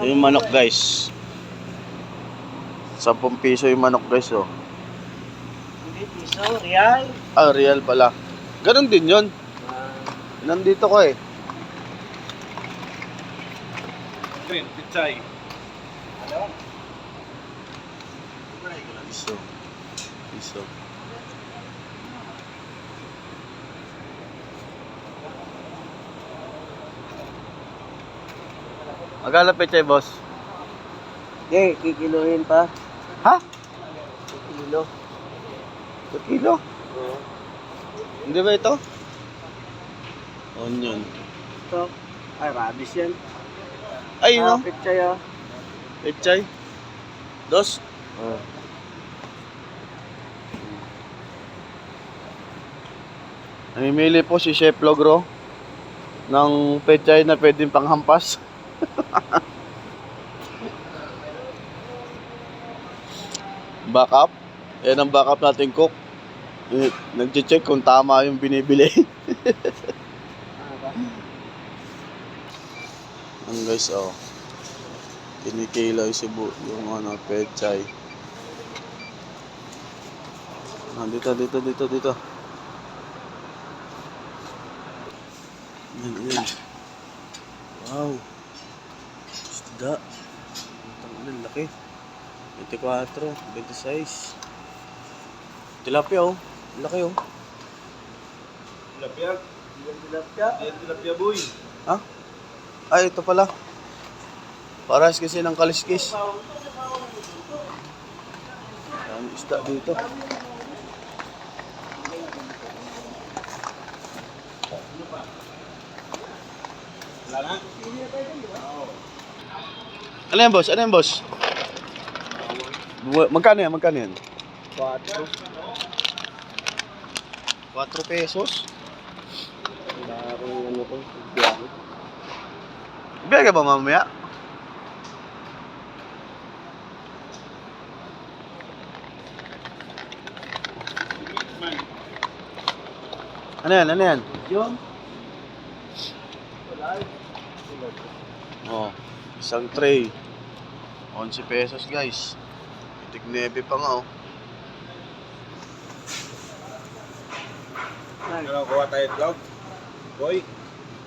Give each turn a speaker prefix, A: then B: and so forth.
A: Yung manok guys. 10 piso yung manok guys oh.
B: Hindi, piso, real.
A: Ah, real pala. Ganon din yun. Nandito ko eh.
C: Green, pichay.
A: Piso. Piso. Magkano pechay, boss?
B: Okay, kikiluhin pa.
A: Ha?
B: Kilo.
A: 2 kilo?
B: Oo.
A: Hindi ba ito? Onion.
B: Ito. Ay, rabis yan.
A: Ay, no?
B: Pichay ah.
A: Pechay. 2.
B: Oo.
A: Namimili po si Chef Logro ng pechay na pwedeng panghampas. Backup. Yan ang backup nating cook. Nag-check kung tama yung binibili. Ang guys, oh. Kinikilo yung ano, pechay. Dito. Yan. Wow. Isda. Ang laki. 24, 26. Tilapia oh. Laki oh.
C: Tilapia.
B: Tilapia.
C: Ayan, tilapia boy.
A: Ha? Ay, ito pala. Paras kasi ng kaliskis. Ang isda dito.
C: Wala na?
A: Ano yan, boss? Magkano yan?
B: 4.
A: 4 pesos?
B: Darong ano to, biyahe.
A: Biyahe ka ba mamaya? Ano yan?
B: Yun.
A: Oh, isang tray. 11 pesos guys. Tig-9 pa nga oh.
C: Ano, kuha tayo vlog? Boy.